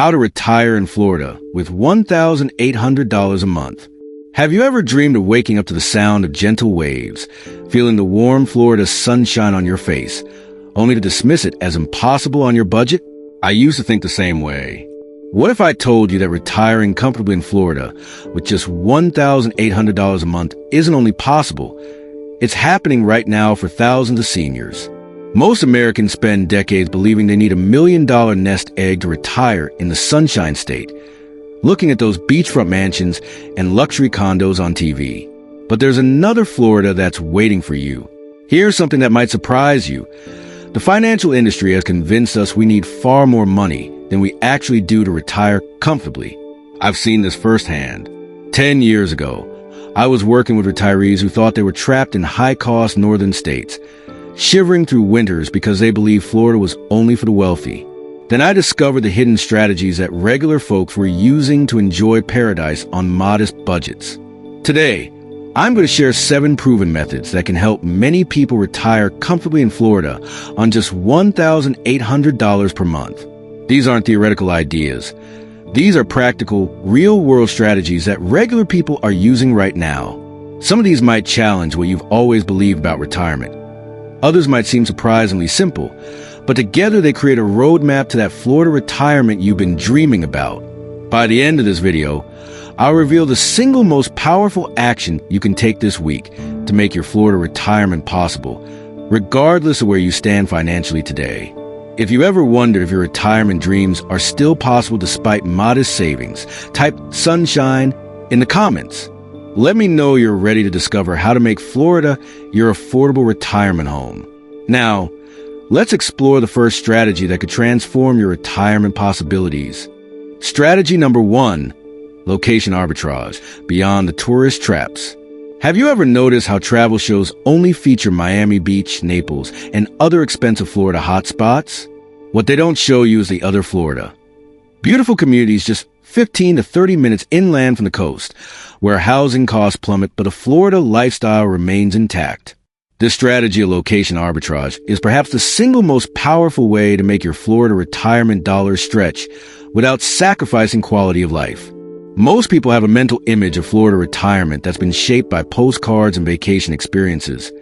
How to retire in Florida with $1,800 a month. Have you ever dreamed of waking up to the sound of gentle waves, feeling the warm Florida sunshine on your face, only to dismiss it as impossible on your budget? I used to think the same way. What if I told you that retiring comfortably in Florida with just $1,800 a month isn't only possible, it's happening right now for thousands of seniors. Most Americans spend decades believing they need $1 million nest egg to retire in the Sunshine State, looking at those beachfront mansions and luxury condos on TV. But there's another Florida that's waiting for you. Here's something that might surprise you. The financial industry has convinced us we need far more money than we actually do to retire comfortably. I've seen this firsthand. 10 years ago, I was working with retirees who thought they were trapped in high-cost northern states, shivering through winters because they believed Florida was only for the wealthy. Then I discovered the hidden strategies that regular folks were using to enjoy paradise on modest budgets. Today, I'm going to share 7 proven methods that can help many people retire comfortably in Florida on just $1,800 per month. These aren't theoretical ideas. These are practical, real-world strategies that regular people are using right now. Some of these might challenge what you've always believed about retirement. Others might seem surprisingly simple, but together they create a roadmap to that Florida retirement you've been dreaming about. By the end of this video, I'll reveal the single most powerful action you can take this week to make your Florida retirement possible, regardless of where you stand financially today. If you ever wondered if your retirement dreams are still possible despite modest savings, type sunshine in the comments. Let me know you're ready to discover how to make Florida your affordable retirement home. Now, let's explore the first strategy that could transform your retirement possibilities. Strategy number 1, location arbitrage, beyond the tourist traps. Have you ever noticed how travel shows only feature Miami Beach, Naples, and other expensive Florida hotspots? What they don't show you is the other Florida. Beautiful communities just 15 to 30 minutes inland from the coast, where housing costs plummet but a Florida lifestyle remains intact. This strategy of location arbitrage is perhaps the single most powerful way to make your Florida retirement dollars stretch without sacrificing quality of life. Most people have a mental image of Florida retirement that's been shaped by postcards and vacation experiences.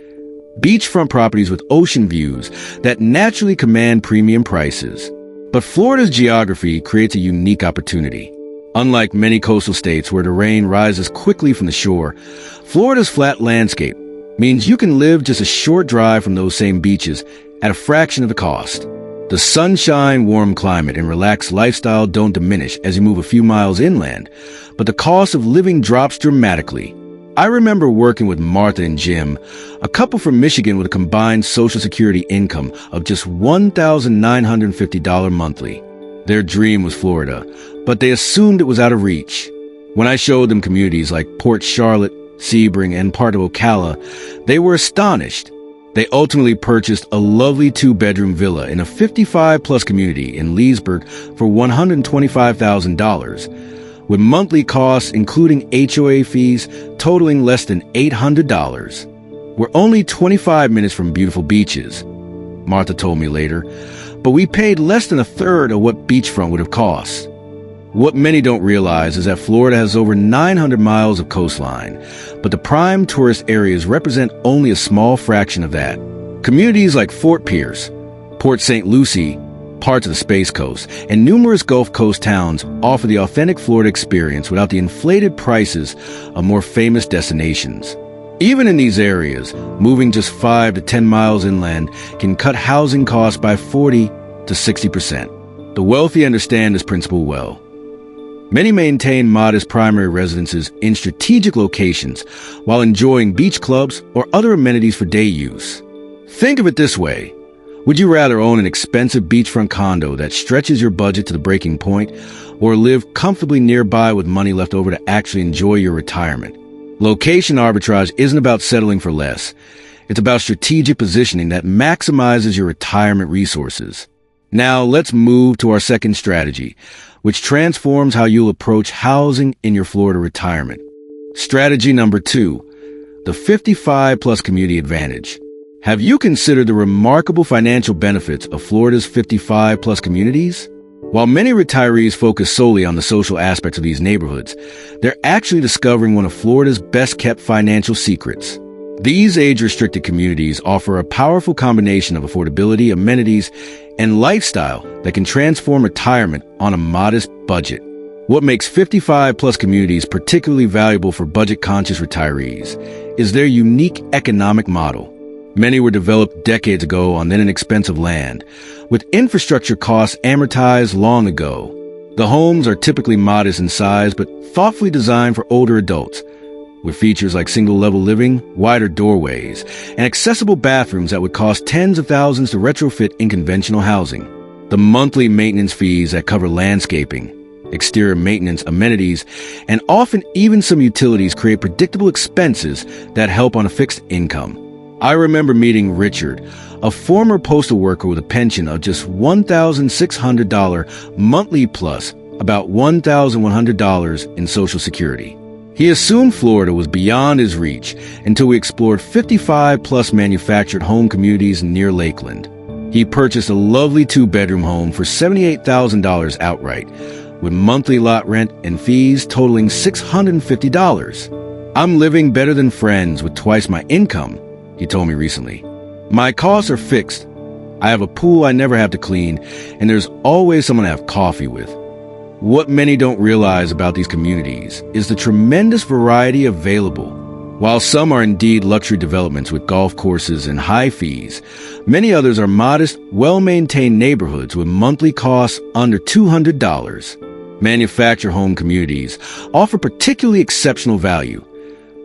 Beachfront properties with ocean views that naturally command premium prices. But Florida's geography creates a unique opportunity. Unlike many coastal states where the rain rises quickly from the shore, Florida's flat landscape means you can live just a short drive from those same beaches at a fraction of the cost. The sunshine, warm climate, and relaxed lifestyle don't diminish as you move a few miles inland, but the cost of living drops dramatically. I remember working with Martha and Jim, a couple from Michigan with a combined Social Security income of just $1,950 monthly. Their dream was Florida, but they assumed it was out of reach. When I showed them communities like Port Charlotte, Sebring, and part of Ocala, they were astonished. They ultimately purchased a lovely 2-bedroom villa in a 55-plus community in Leesburg for $125,000, with monthly costs including HOA fees totaling less than $800. We're only 25 minutes from beautiful beaches, Martha told me later, but we paid less than a third of what beachfront would have cost. What many don't realize is that Florida has over 900 miles of coastline, but the prime tourist areas represent only a small fraction of that. Communities like Fort Pierce, Port St. Lucie, parts of the Space Coast, and numerous Gulf Coast towns offer the authentic Florida experience without the inflated prices of more famous destinations. Even in these areas, moving just 5 to 10 miles inland can cut housing costs by 40 to 60%. The wealthy understand this principle well. Many maintain modest primary residences in strategic locations while enjoying beach clubs or other amenities for day use. Think of it this way. Would you rather own an expensive beachfront condo that stretches your budget to the breaking point, or live comfortably nearby with money left over to actually enjoy your retirement? Location arbitrage isn't about settling for less. It's about strategic positioning that maximizes your retirement resources. Now let's move to our second strategy, which transforms how you'll approach housing in your Florida retirement. Strategy number 2, the 55-plus community advantage. Have you considered the remarkable financial benefits of Florida's 55-plus communities? While many retirees focus solely on the social aspects of these neighborhoods, they're actually discovering one of Florida's best-kept financial secrets. These age-restricted communities offer a powerful combination of affordability, amenities, and lifestyle that can transform retirement on a modest budget. What makes 55-plus communities particularly valuable for budget-conscious retirees is their unique economic model. Many were developed decades ago on then inexpensive land, with infrastructure costs amortized long ago. The homes are typically modest in size but thoughtfully designed for older adults, with features like single-level living, wider doorways, and accessible bathrooms that would cost tens of thousands to retrofit in conventional housing. The monthly maintenance fees that cover landscaping, exterior maintenance, amenities, and often even some utilities create predictable expenses that help on a fixed income. I remember meeting Richard, a former postal worker with a pension of just $1,600 monthly plus about $1,100 in Social Security. He assumed Florida was beyond his reach until we explored 55-plus manufactured home communities near Lakeland. He purchased a lovely two-bedroom home for $78,000 outright, with monthly lot rent and fees totaling $650. "I'm living better than friends with twice my income," he told me recently. "My costs are fixed. I have a pool I never have to clean, and there's always someone to have coffee with." What many don't realize about these communities is the tremendous variety available. While some are indeed luxury developments with golf courses and high fees, many others are modest, well-maintained neighborhoods with monthly costs under $200. Manufactured home communities offer particularly exceptional value,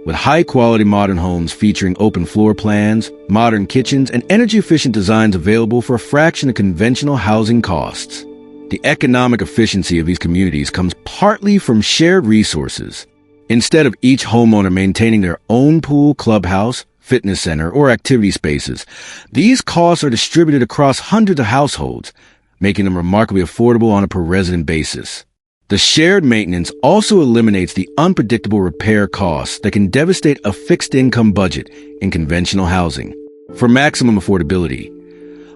with high-quality modern homes featuring open floor plans, modern kitchens, and energy-efficient designs available for a fraction of conventional housing costs. The economic efficiency of these communities comes partly from shared resources. Instead of each homeowner maintaining their own pool, clubhouse, fitness center, or activity spaces, these costs are distributed across hundreds of households, making them remarkably affordable on a per-resident basis. The shared maintenance also eliminates the unpredictable repair costs that can devastate a fixed-income budget in conventional housing. For maximum affordability,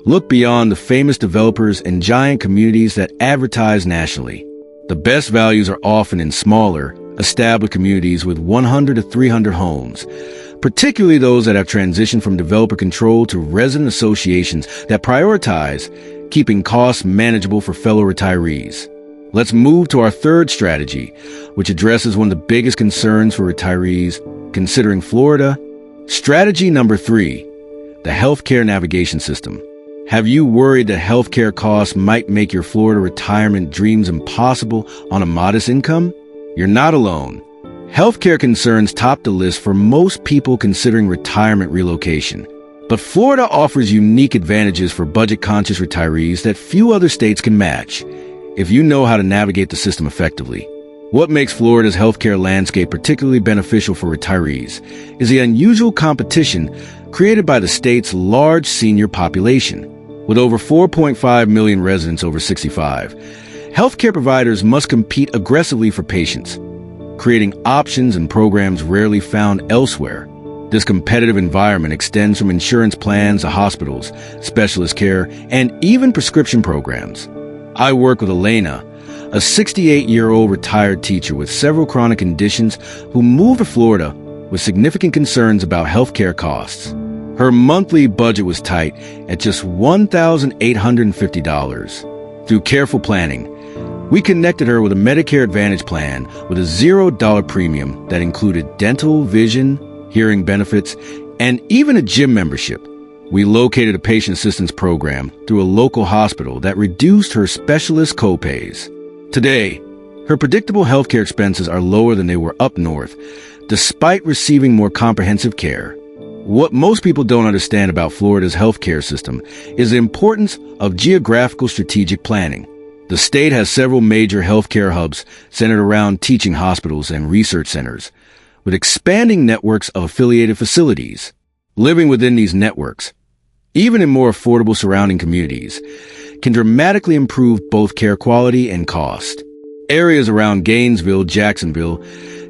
look beyond the famous developers and giant communities that advertise nationally. The best values are often in smaller, established communities with 100 to 300 homes, particularly those that have transitioned from developer control to resident associations that prioritize keeping costs manageable for fellow retirees. Let's move to our third strategy, which addresses one of the biggest concerns for retirees considering Florida. Strategy number 3, the healthcare navigation system. Have you worried that healthcare costs might make your Florida retirement dreams impossible on a modest income? You're not alone. Healthcare concerns top the list for most people considering retirement relocation. But Florida offers unique advantages for budget-conscious retirees that few other states can match, if you know how to navigate the system effectively. What makes Florida's healthcare landscape particularly beneficial for retirees is the unusual competition created by the state's large senior population. With over 4.5 million residents over 65, healthcare providers must compete aggressively for patients, creating options and programs rarely found elsewhere. This competitive environment extends from insurance plans to hospitals, specialist care, and even prescription programs. I work with Elena, a 68-year-old retired teacher with several chronic conditions who moved to Florida with significant concerns about healthcare costs. Her monthly budget was tight at just $1,850. Through careful planning, we connected her with a Medicare Advantage plan with a $0 premium that included dental, vision, hearing benefits, and even a gym membership. We located a patient assistance program through a local hospital that reduced her specialist copays. Today, her predictable healthcare expenses are lower than they were up north, despite receiving more comprehensive care. What most people don't understand about Florida's healthcare system is the importance of geographical strategic planning. The state has several major healthcare hubs centered around teaching hospitals and research centers, with expanding networks of affiliated facilities. Living within these networks, even in more affordable surrounding communities, can dramatically improve both care quality and cost. Areas around Gainesville, Jacksonville,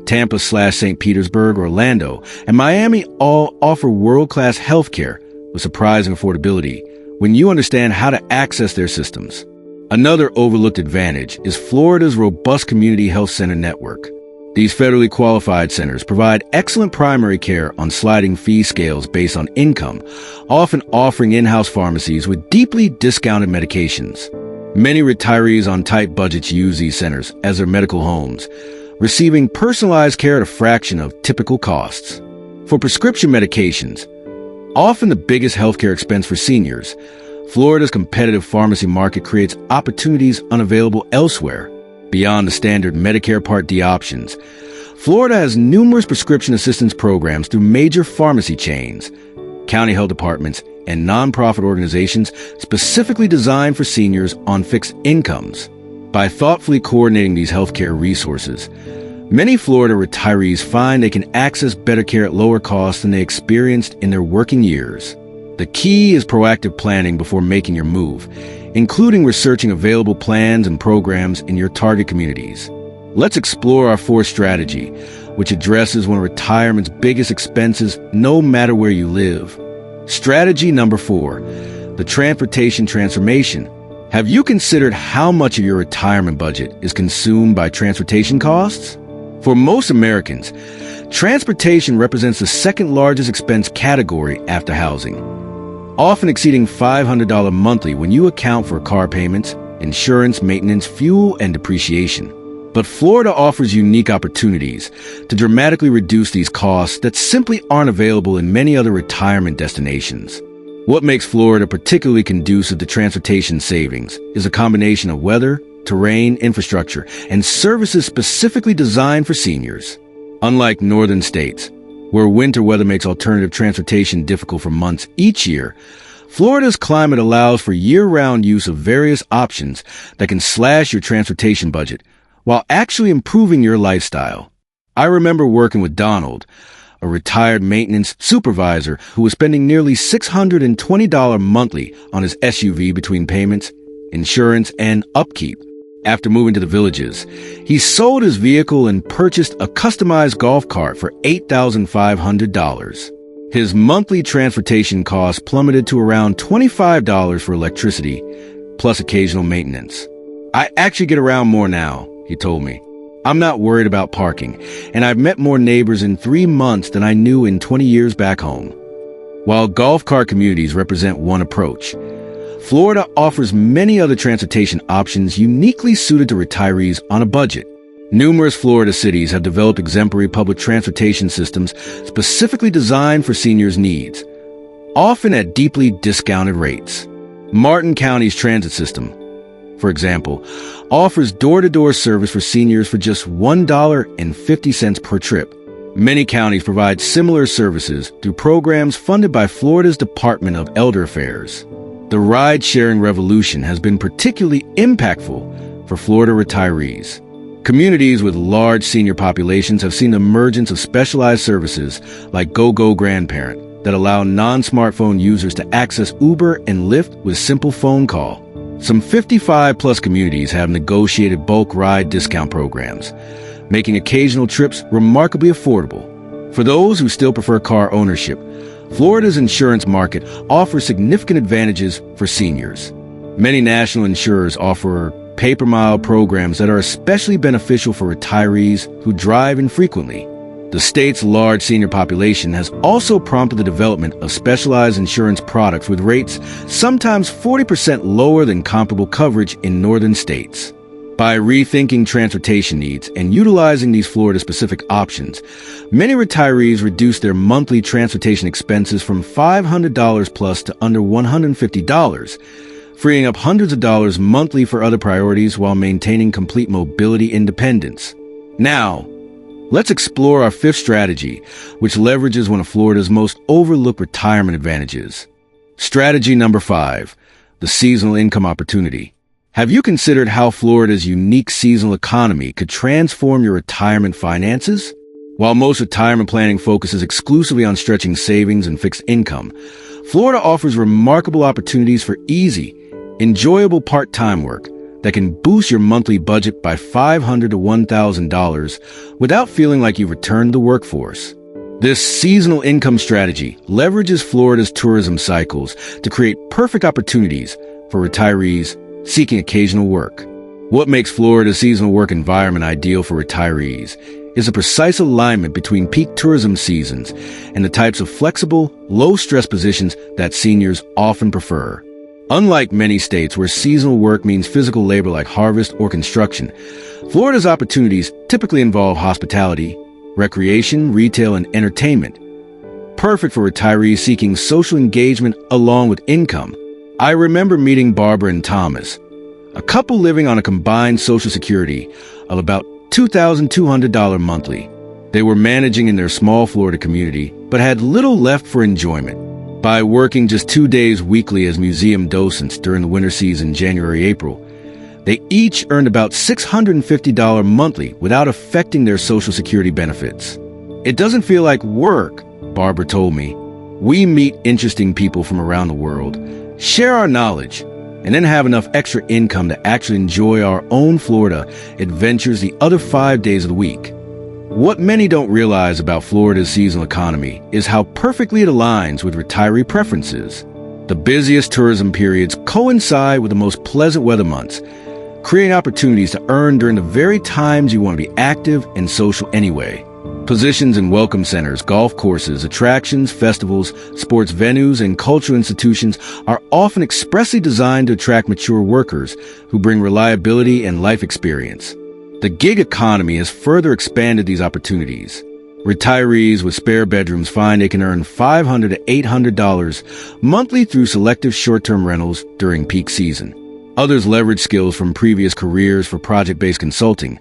Tampa/St. Petersburg, Orlando, and Miami all offer world-class healthcare with surprising affordability when you understand how to access their systems. Another overlooked advantage is Florida's robust community health center network. These federally qualified centers provide excellent primary care on sliding fee scales based on income, often offering in-house pharmacies with deeply discounted medications. Many retirees on tight budgets use these centers as their medical homes, receiving personalized care at a fraction of typical costs. For prescription medications, often the biggest healthcare expense for seniors, Florida's competitive pharmacy market creates opportunities unavailable elsewhere. Beyond the standard Medicare Part D options, Florida has numerous prescription assistance programs through major pharmacy chains, county health departments, and nonprofit organizations specifically designed for seniors on fixed incomes. By thoughtfully coordinating these healthcare resources, many Florida retirees find they can access better care at lower costs than they experienced in their working years. The key is proactive planning before making your move, including researching available plans and programs in your target communities. Let's explore our fourth strategy, which addresses one of retirement's biggest expenses no matter where you live. Strategy number 4, the transportation transformation. Have you considered how much of your retirement budget is consumed by transportation costs? For most Americans, transportation represents the second largest expense category after housing, often exceeding $500 monthly when you account for car payments, insurance, maintenance, fuel, and depreciation. But Florida offers unique opportunities to dramatically reduce these costs that simply aren't available in many other retirement destinations. What makes Florida particularly conducive to transportation savings is a combination of weather, terrain, infrastructure, and services specifically designed for seniors. Unlike northern states, where winter weather makes alternative transportation difficult for months each year, Florida's climate allows for year-round use of various options that can slash your transportation budget while actually improving your lifestyle. I remember working with Donald, a retired maintenance supervisor who was spending nearly $620 monthly on his SUV between payments, insurance, and upkeep. After moving to the villages, he sold his vehicle and purchased a customized golf cart for $8,500. His monthly transportation costs plummeted to around $25 for electricity, plus occasional maintenance. "I actually get around more now," he told me. "I'm not worried about parking, and I've met more neighbors in 3 months than I knew in 20 years back home." While golf cart communities represent one approach, Florida offers many other transportation options uniquely suited to retirees on a budget. Numerous Florida cities have developed exemplary public transportation systems specifically designed for seniors' needs, often at deeply discounted rates. Martin County's transit system, for example, offers door-to-door service for seniors for just $1.50 per trip. Many counties provide similar services through programs funded by Florida's Department of Elder Affairs. The ride-sharing revolution has been particularly impactful for Florida retirees. Communities with large senior populations have seen the emergence of specialized services like GoGo Grandparent that allow non-smartphone users to access Uber and Lyft with simple phone call. Some 55-plus communities have negotiated bulk ride discount programs, making occasional trips remarkably affordable. For those who still prefer car ownership, Florida's insurance market offers significant advantages for seniors. Many national insurers offer pay-per-mile programs that are especially beneficial for retirees who drive infrequently. The state's large senior population has also prompted the development of specialized insurance products with rates sometimes 40% lower than comparable coverage in northern states. By rethinking transportation needs and utilizing these Florida-specific options, many retirees reduce their monthly transportation expenses from $500 plus to under $150, freeing up hundreds of dollars monthly for other priorities while maintaining complete mobility independence. Now, let's explore our fifth strategy, which leverages one of Florida's most overlooked retirement advantages. Strategy number 5, the seasonal income opportunity. Have you considered how Florida's unique seasonal economy could transform your retirement finances? While most retirement planning focuses exclusively on stretching savings and fixed income, Florida offers remarkable opportunities for easy, enjoyable part-time work that can boost your monthly budget by $500 to $1,000 without feeling like you've returned to the workforce. This seasonal income strategy leverages Florida's tourism cycles to create perfect opportunities for retirees seeking occasional work. What makes Florida's seasonal work environment ideal for retirees is a precise alignment between peak tourism seasons and the types of flexible, low-stress positions that seniors often prefer. Unlike many states where seasonal work means physical labor like harvest or construction, Florida's opportunities typically involve hospitality, recreation, retail, and entertainment, perfect for retirees seeking social engagement along with income. I remember meeting Barbara and Thomas, a couple living on a combined Social Security of about $2,200 monthly. They were managing in their small Florida community, but had little left for enjoyment. By working just 2 days weekly as museum docents during the winter season, January-April, they each earned about $650 monthly without affecting their Social Security benefits. It doesn't feel like work, Barbara told me. We meet interesting people from around the world, share our knowledge, and then have enough extra income to actually enjoy our own Florida adventures the other 5 days of the week. What many don't realize about Florida's seasonal economy is how perfectly it aligns with retiree preferences. The busiest tourism periods coincide with the most pleasant weather months, creating opportunities to earn during the very times you want to be active and social anyway. Positions in welcome centers, golf courses, attractions, festivals, sports venues, and cultural institutions are often expressly designed to attract mature workers who bring reliability and life experience. The gig economy has further expanded these opportunities. Retirees with spare bedrooms find they can earn $500 to $800 monthly through selective short-term rentals during peak season. Others leverage skills from previous careers for project-based consulting,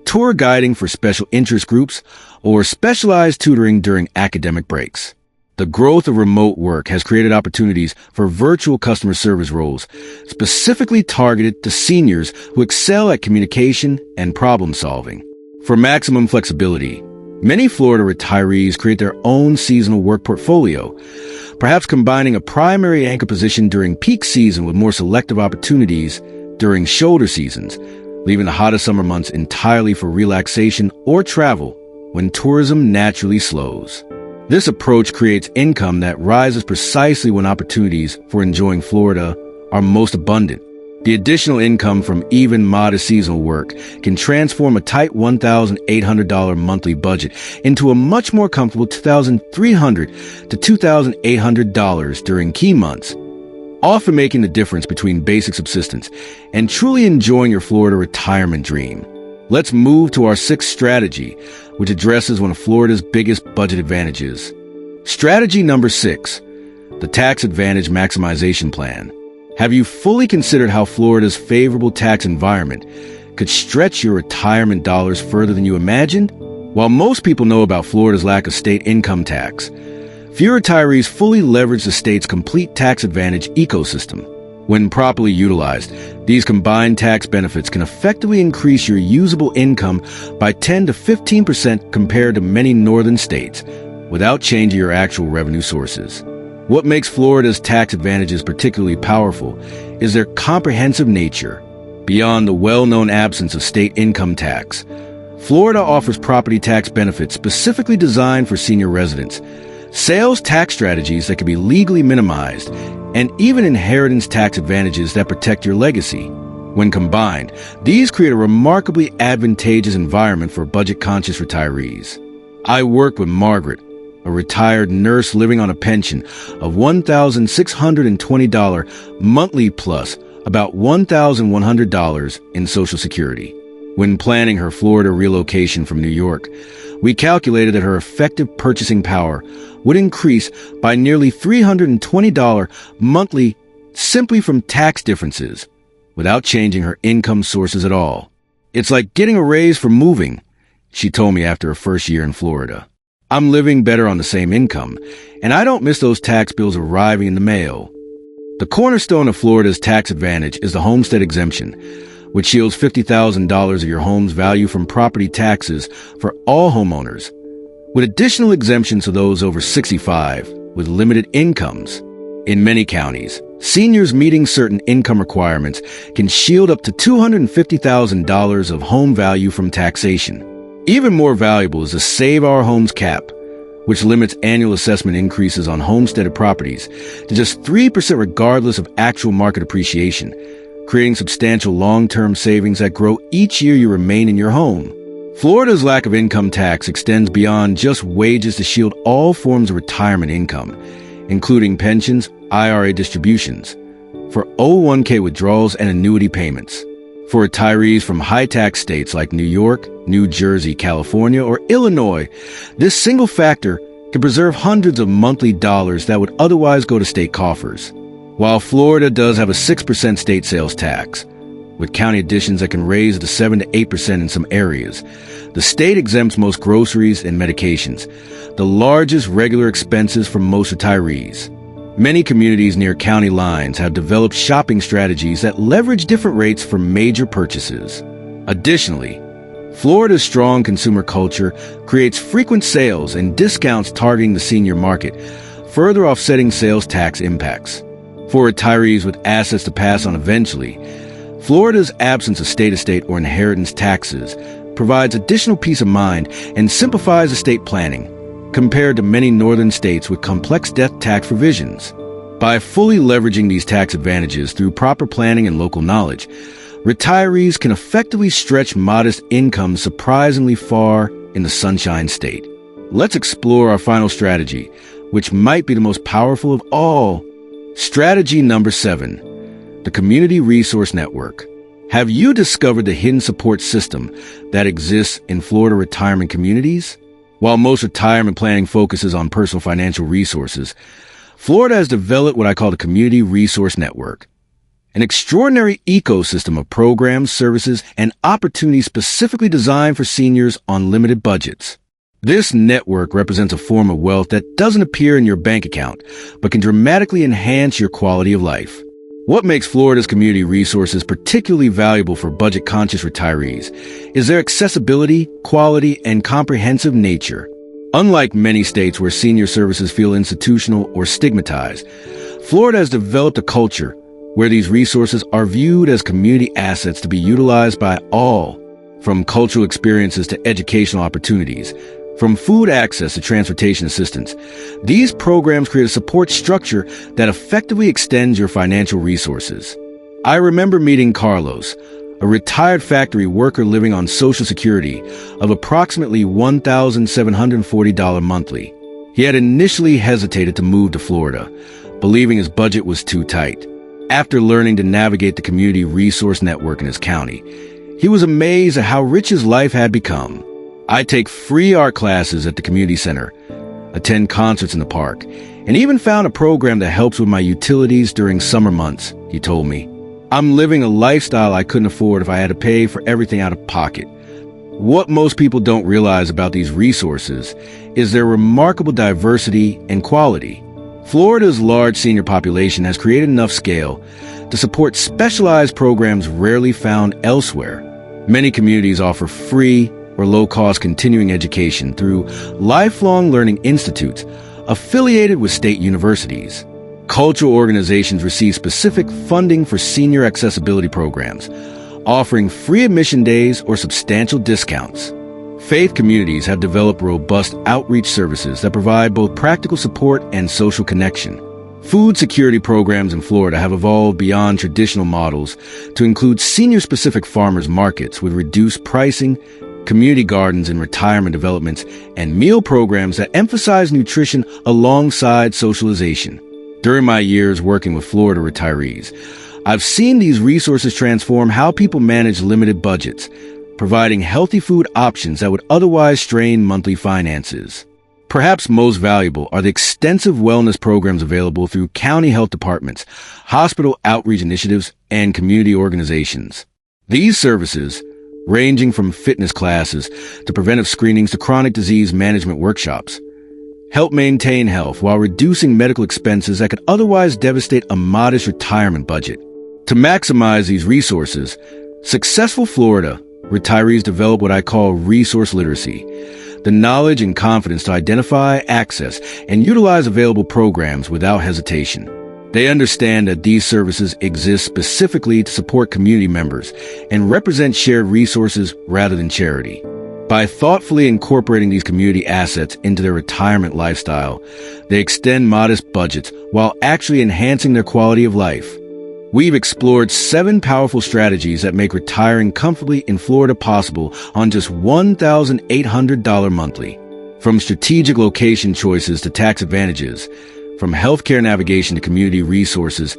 tour guiding for special interest groups, or specialized tutoring during academic breaks. The growth of remote work has created opportunities for virtual customer service roles, specifically targeted to seniors who excel at communication and problem solving. For maximum flexibility, many Florida retirees create their own seasonal work portfolio, perhaps combining a primary anchor position during peak season with more selective opportunities during shoulder seasons, leaving the hottest summer months entirely for relaxation or travel when tourism naturally slows. This approach creates income that rises precisely when opportunities for enjoying Florida are most abundant. The additional income from even modest seasonal work can transform a tight $1,800 monthly budget into a much more comfortable $2,300 to $2,800 during key months, often making the difference between basic subsistence and truly enjoying your Florida retirement dream. Let's move to our sixth strategy, which addresses one of Florida's biggest budget advantages. Strategy number 6, the Tax Advantage Maximization Plan. Have you fully considered how Florida's favorable tax environment could stretch your retirement dollars further than you imagined? While most people know about Florida's lack of state income tax, few retirees fully leverage the state's complete tax advantage ecosystem. When properly utilized, these combined tax benefits can effectively increase your usable income by 10 to 15% compared to many northern states, without changing your actual revenue sources. What makes Florida's tax advantages particularly powerful is their comprehensive nature. Beyond the well-known absence of state income tax, Florida offers property tax benefits specifically designed for senior residents, sales tax strategies that can be legally minimized, and even inheritance tax advantages that protect your legacy. When combined, these create a remarkably advantageous environment for budget-conscious retirees. I work with Margaret, a retired nurse living on a pension of $1,620 monthly plus about $1,100 in Social Security. When planning her Florida relocation from New York, we calculated that her effective purchasing power would increase by nearly $320 monthly simply from tax differences, without changing her income sources at all. It's like getting a raise for moving, she told me after her first year in Florida. I'm living better on the same income, and I don't miss those tax bills arriving in the mail. The cornerstone of Florida's tax advantage is the homestead exemption, which shields $50,000 of your home's value from property taxes for all homeowners, with additional exemptions for those over 65 with limited incomes. In many counties, seniors meeting certain income requirements can shield up to $250,000 of home value from taxation. Even more valuable is the Save Our Homes cap, which limits annual assessment increases on homesteaded properties to just 3% regardless of actual market appreciation, creating substantial long-term savings that grow each year you remain in your home. Florida's lack of income tax extends beyond just wages to shield all forms of retirement income, including pensions, IRA distributions, 401k withdrawals, and annuity payments. For retirees from high-tax states like New York, New Jersey, California, or Illinois, this single factor can preserve hundreds of monthly dollars that would otherwise go to state coffers. While Florida does have a 6% state sales tax, with county additions that can raise it to 7 to 8% in some areas, the state exempts most groceries and medications, the largest regular expenses for most retirees. Many communities near county lines have developed shopping strategies that leverage different rates for major purchases. Additionally, Florida's strong consumer culture creates frequent sales and discounts targeting the senior market, further offsetting sales tax impacts. For retirees with assets to pass on eventually, Florida's absence of state estate or inheritance taxes provides additional peace of mind and simplifies estate planning, compared to many northern states with complex death tax provisions. By fully leveraging these tax advantages through proper planning and local knowledge, retirees can effectively stretch modest incomes surprisingly far in the Sunshine State. Let's explore our final strategy, which might be the most powerful of all. Strategy number 7, the Community Resource Network. Have you discovered the hidden support system that exists in Florida retirement communities? While most retirement planning focuses on personal financial resources, Florida has developed what I call the Community Resource Network, an extraordinary ecosystem of programs, services, and opportunities specifically designed for seniors on limited budgets. This network represents a form of wealth that doesn't appear in your bank account, but can dramatically enhance your quality of life. What makes Florida's community resources particularly valuable for budget-conscious retirees is their accessibility, quality, and comprehensive nature. Unlike many states where senior services feel institutional or stigmatized, Florida has developed a culture where these resources are viewed as community assets to be utilized by all, from cultural experiences to educational opportunities, from food access to transportation assistance. These programs create a support structure that effectively extends your financial resources. I remember meeting Carlos, a retired factory worker living on Social Security of approximately $1,740 monthly. He had initially hesitated to move to Florida, believing his budget was too tight. After learning to navigate the community resource network in his county, he was amazed at how rich his life had become. I take free art classes at the community center, attend concerts in the park, and even found a program that helps with my utilities during summer months, he told me. I'm living a lifestyle I couldn't afford if I had to pay for everything out of pocket. What most people don't realize about these resources is their remarkable diversity and quality. Florida's large senior population has created enough scale to support specialized programs rarely found elsewhere. Many communities offer free or low-cost continuing education through lifelong learning institutes affiliated with state universities. Cultural organizations receive specific funding for senior accessibility programs, offering free admission days or substantial discounts. Faith communities have developed robust outreach services that provide both practical support and social connection. Food security programs in Florida have evolved beyond traditional models to include senior-specific farmers markets with reduced pricing, community gardens and retirement developments, and meal programs that emphasize nutrition alongside socialization. During my years working with Florida retirees, I've seen these resources transform how people manage limited budgets, providing healthy food options that would otherwise strain monthly finances. Perhaps most valuable are the extensive wellness programs available through county health departments, hospital outreach initiatives, and community organizations. These services, ranging from fitness classes to preventive screenings to chronic disease management workshops, help maintain health while reducing medical expenses that could otherwise devastate a modest retirement budget. To maximize these resources, successful Florida retirees develop what I call resource literacy, the knowledge and confidence to identify, access, and utilize available programs without hesitation. They understand that these services exist specifically to support community members and represent shared resources rather than charity. By thoughtfully incorporating these community assets into their retirement lifestyle, they extend modest budgets while actually enhancing their quality of life. We've explored 7 powerful strategies that make retiring comfortably in Florida possible on just $1,800 monthly. From strategic location choices to tax advantages, from healthcare navigation to community resources,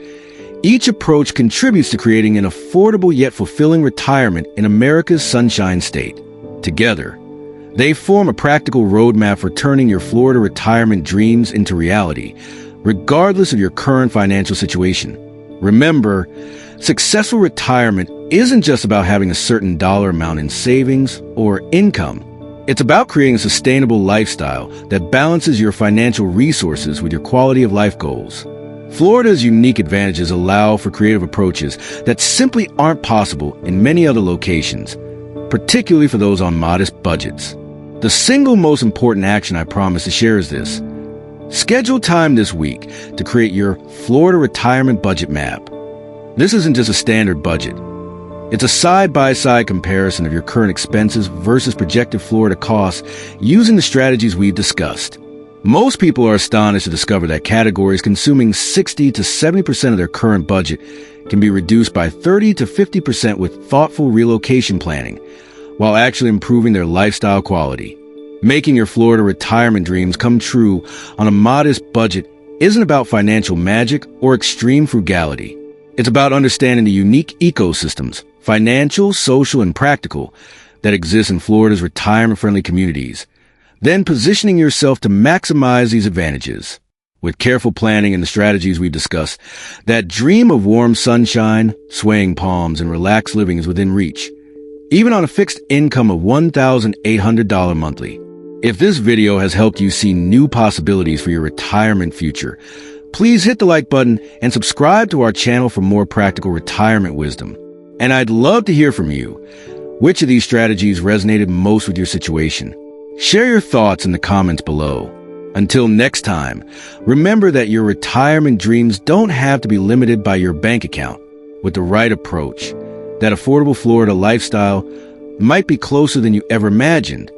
each approach contributes to creating an affordable yet fulfilling retirement in America's Sunshine State. Together, they form a practical roadmap for turning your Florida retirement dreams into reality, regardless of your current financial situation. Remember, successful retirement isn't just about having a certain dollar amount in savings or income. It's about creating a sustainable lifestyle that balances your financial resources with your quality of life goals. Florida's unique advantages allow for creative approaches that simply aren't possible in many other locations, particularly for those on modest budgets. The single most important action I promise to share is this. Schedule time this week to create your Florida retirement budget map. This isn't just a standard budget. It's a side-by-side comparison of your current expenses versus projected Florida costs using the strategies we've discussed. Most people are astonished to discover that categories consuming 60 to 70% of their current budget can be reduced by 30 to 50% with thoughtful relocation planning, while actually improving their lifestyle quality. Making your Florida retirement dreams come true on a modest budget isn't about financial magic or extreme frugality. It's about understanding the unique ecosystems, financial, social, and practical, that exist in Florida's retirement-friendly communities, then positioning yourself to maximize these advantages. With careful planning and the strategies we've discussed, that dream of warm sunshine, swaying palms, and relaxed living is within reach, even on a fixed income of $1,800 monthly. If this video has helped you see new possibilities for your retirement future, please hit the like button and subscribe to our channel for more practical retirement wisdom. And I'd love to hear from you. Which of these strategies resonated most with your situation? Share your thoughts in the comments below. Until next time, remember that your retirement dreams don't have to be limited by your bank account. With the right approach, that affordable Florida lifestyle might be closer than you ever imagined.